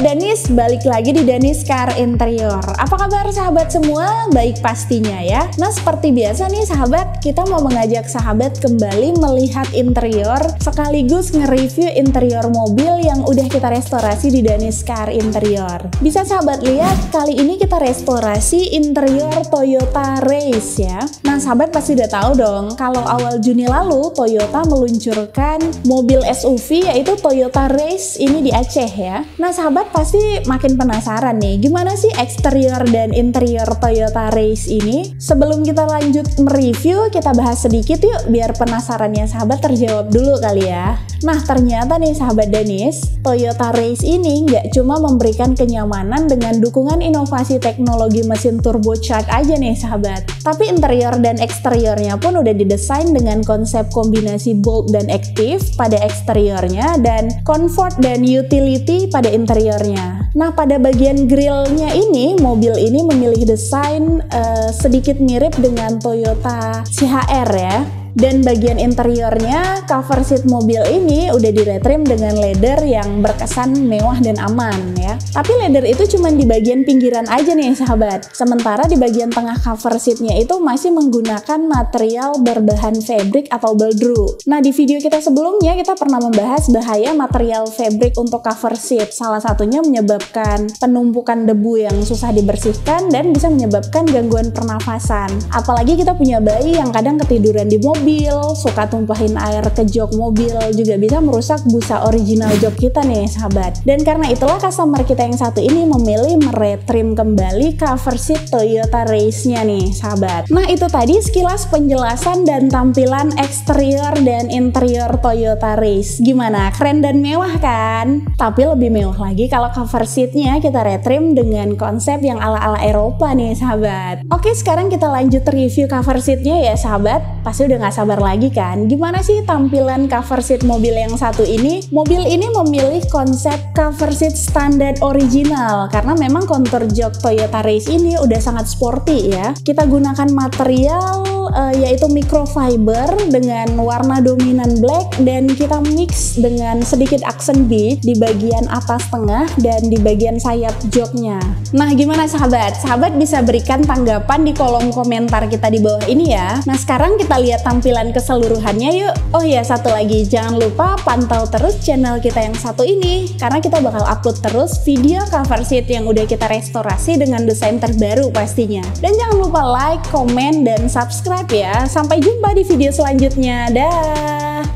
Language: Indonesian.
Sahabat Danis, balik lagi di Danis Car Interior. Apa kabar sahabat semua? Baik pastinya ya. Nah seperti biasa nih sahabat, kita mau mengajak sahabat kembali melihat interior sekaligus nge-review interior mobil yang udah kita restorasi di Danis Car Interior. Bisa sahabat lihat, kali ini kita restorasi interior Toyota Race ya. Nah sahabat pasti udah tahu dong, kalau awal Juni lalu Toyota meluncurkan mobil SUV yaitu Toyota Race ini di Aceh ya. Nah sahabat pasti makin penasaran nih, gimana sih eksterior dan interior Toyota Race ini? Sebelum kita lanjut mereview, kita bahas sedikit yuk biar penasarannya sahabat terjawab dulu kali ya. Nah ternyata nih sahabat Danis, Toyota Race ini nggak cuma memberikan kenyamanan dengan dukungan inovasi teknologi mesin turbocharged aja nih sahabat, tapi interior dan eksteriornya pun udah didesain dengan konsep kombinasi bold dan active pada eksteriornya dan comfort dan utility pada interiornya. Nah pada bagian grillnya ini, mobil ini memilih desain sedikit mirip dengan Toyota CHR ya. Dan bagian interiornya, cover seat mobil ini udah diretrim dengan leather yang berkesan mewah dan aman ya. Tapi leather itu cuma di bagian pinggiran aja nih sahabat. Sementara di bagian tengah cover seatnya itu masih menggunakan material berbahan fabric atau baldru. Nah di video kita sebelumnya kita pernah membahas bahaya material fabric untuk cover seat. Salah satunya menyebabkan penumpukan debu yang susah dibersihkan dan bisa menyebabkan gangguan pernafasan. Apalagi kita punya bayi yang kadang ketiduran di mobil, suka tumpahin air ke jok mobil, juga bisa merusak busa original jok kita nih sahabat. Dan karena itulah customer kita yang satu ini memilih meretrim kembali cover seat Toyota Race-nya nih sahabat. Nah itu tadi sekilas penjelasan dan tampilan eksterior dan interior Toyota Race. Gimana? Keren dan mewah kan? Tapi lebih mewah lagi kalau cover seat-nya kita retrim dengan konsep yang ala-ala Eropa nih sahabat. Oke sekarang kita lanjut review cover seat-nya ya sahabat. Pasti udah gak sabar lagi kan? Gimana sih tampilan cover seat mobil yang satu ini? Mobil ini memilih konsep cover seat standar original karena memang kontur jok Toyota Race ini udah sangat sporty ya. Kita gunakan material yaitu microfiber dengan warna dominan black dan kita mix dengan sedikit aksen beige di bagian atas tengah dan di bagian sayap joknya. Nah gimana sahabat? Sahabat bisa berikan tanggapan di kolom komentar kita di bawah ini ya. Nah sekarang kita lihat tampilan keseluruhannya yuk. Oh ya satu lagi, jangan lupa pantau terus channel kita yang satu ini karena kita bakal upload terus video cover seat yang udah kita restorasi dengan desain terbaru pastinya. Dan jangan lupa like, komen, dan subscribe ya. Sampai jumpa di video selanjutnya. Dah.